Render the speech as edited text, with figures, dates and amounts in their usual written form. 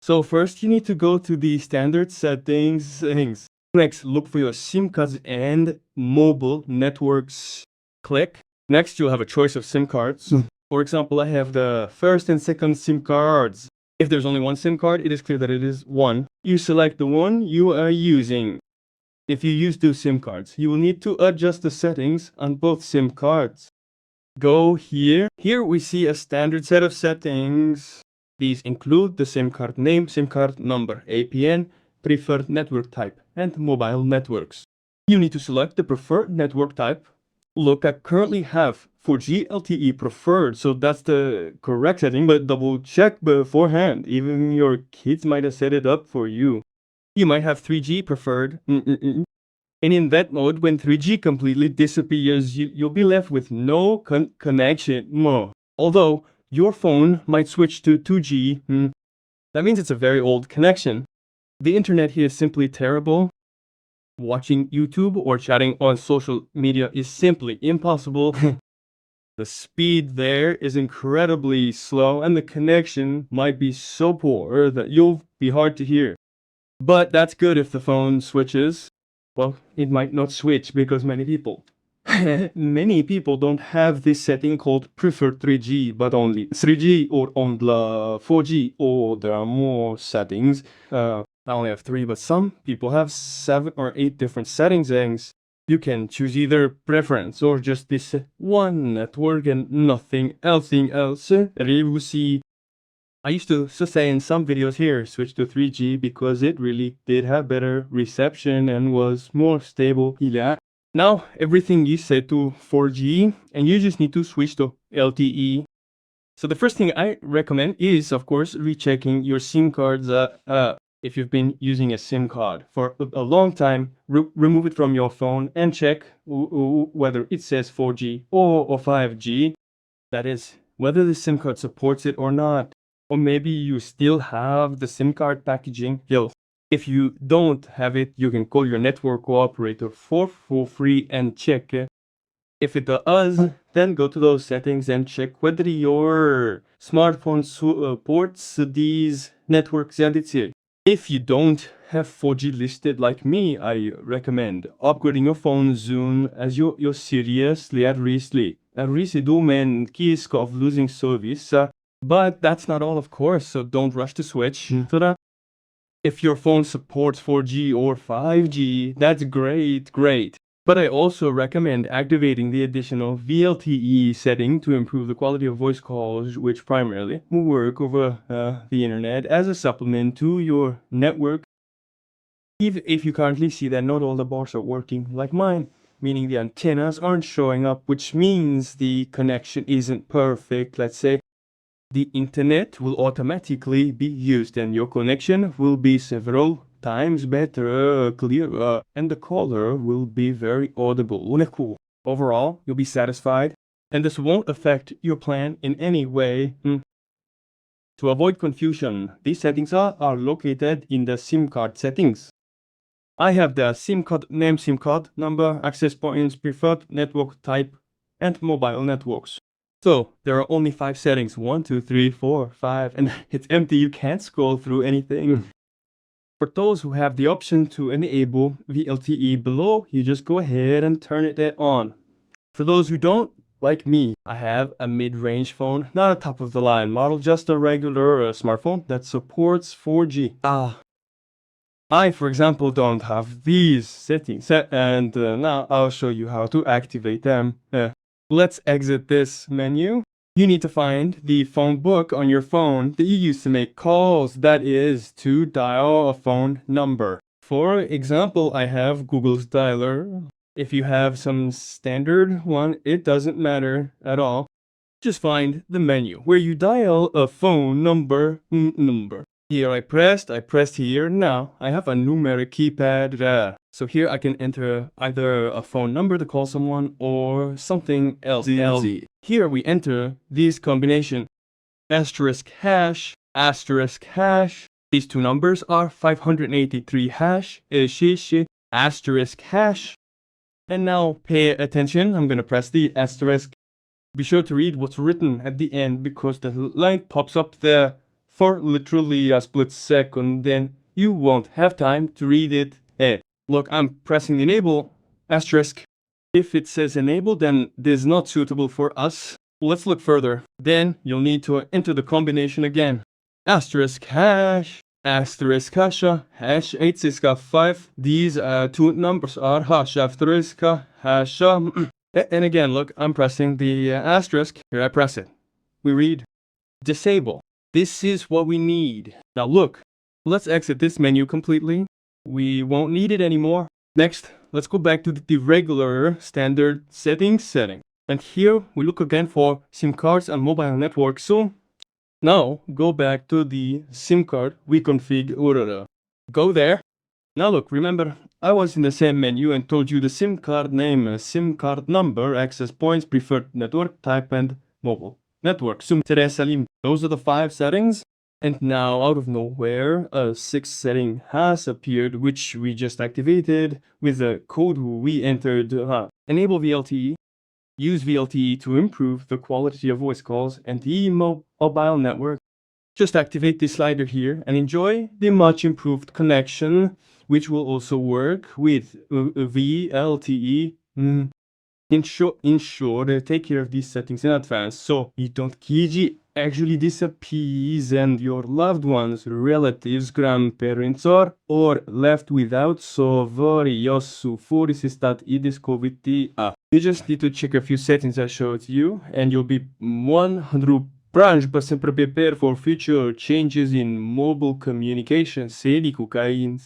So first you need to go to the standard settings. Next, look for your SIM cards and mobile networks. Click. Next, you'll have a choice of SIM cards. For example, I have the first and second SIM cards. If there's only one SIM card, it is clear that it is one. You select the one you are using. If you use two SIM cards, you will need to adjust the settings on both SIM cards. Go here. Here we see a standard set of settings. These include the SIM card name, SIM card number, APN, preferred network type, and mobile networks. You need to select the preferred network type. Look, I currently have 4G LTE preferred, so that's the correct setting, but double check beforehand. Even your kids might have set it up for you. You might have 3G preferred. And in that mode, when 3G completely disappears, you'll be left with no connection. Although, your phone might switch to 2G. That means it's a very old connection. The internet here is simply terrible. Watching YouTube or chatting on social media is simply impossible. The speed there is incredibly slow and the connection might be so poor that you'll be hard to hear. But that's good if the phone switches. Well, it might not switch because many people don't have this setting called preferred 3G, but only 3G or on the 4G, or there are more settings. I only have 3, but some people have 7 or 8 different settings. You can choose either preference or just this one network and nothing else. You see, I used to say in some videos here, switch to 3G because it really did have better reception and was more stable. Now everything is set to 4G and you just need to switch to LTE. So the first thing I recommend is, of course, rechecking your SIM cards. If you've been using a SIM card for a long time, remove it from your phone and check whether it says 4G or 5G. That is, whether the SIM card supports it or not. Or maybe you still have the SIM card packaging. If you don't have it, you can call your network operator for free and check it. If it does, then go to those settings and check whether your smartphone supports these networks. And it's here. If you don't have 4G listed like me, I recommend upgrading your phone soon, as you're seriously at risk of losing service. But that's not all, of course, so don't rush to switch. If your phone supports 4G or 5G, that's great. But I also recommend activating the additional VLTE setting to improve the quality of voice calls, which primarily will work over the internet as a supplement to your network. If you currently see that not all the bars are working like mine, meaning the antennas aren't showing up, which means the connection isn't perfect, let's say, the internet will automatically be used and your connection will be several times better, clearer, and the caller will be very audible. Overall, you'll be satisfied, and this won't affect your plan in any way. To avoid confusion, these settings are located in the SIM card settings. I have the SIM card name, SIM card number, access points, preferred network type, and mobile networks. So there are only 5 settings, 1, 2, 3, 4, 5, and it's empty. You can't scroll through anything. For those who have the option to enable VLTE below, you just go ahead and turn it on. For those who don't, like me, I have a mid-range phone, not a top-of-the-line model, just a regular smartphone that supports 4G. I, for example, don't have these settings, and now I'll show you how to activate them. Let's exit this menu. You need to find the phone book on your phone that you use to make calls, that is, to dial a phone number. For example, I have Google's dialer. If you have some standard one, it doesn't matter at all. Just find the menu where you dial a phone number. Here I pressed here. Now I have a numeric keypad. So here I can enter either a phone number to call someone or something else. Here we enter this combination. Asterisk hash. These two numbers are 583 hash. Asterisk hash. And now pay attention. I'm gonna press the asterisk. Be sure to read what's written at the end because the line pops up there. for literally a split second, then you won't have time to read it. Look, I'm pressing enable, asterisk. If it says enable, then this is not suitable for us. Let's look further. Then you'll need to enter the combination again. Asterisk hash, asterisk hasha, hash 865. These two numbers are hash asterisk hasha. And again, look, I'm pressing the asterisk. Here I press it. We read disable. This is what we need. Now look, let's exit this menu completely. We won't need it anymore. Next, let's go back to the regular standard settings. And here we look again for SIM cards and mobile networks. So now go back to the SIM card we configured. Go there. Now look, remember I was in the same menu and told you the SIM card name, SIM card number, access points, preferred network type, and mobile network. Those are the 5 settings. And now out of nowhere, a 6th setting has appeared, which we just activated with the code we entered. Enable VLTE. Use VLTE to improve the quality of voice calls and the mobile network. Just activate this slider here and enjoy the much improved connection, which will also work with VLTE. In short, take care of these settings in advance so you don't Kiji actually disappears and your loved ones, relatives, grandparents or left without sovoriossu furisistat idis covid. You just need to check a few settings I showed you and you'll be 100% prepared for future changes in mobile communication. Sedi cocaine.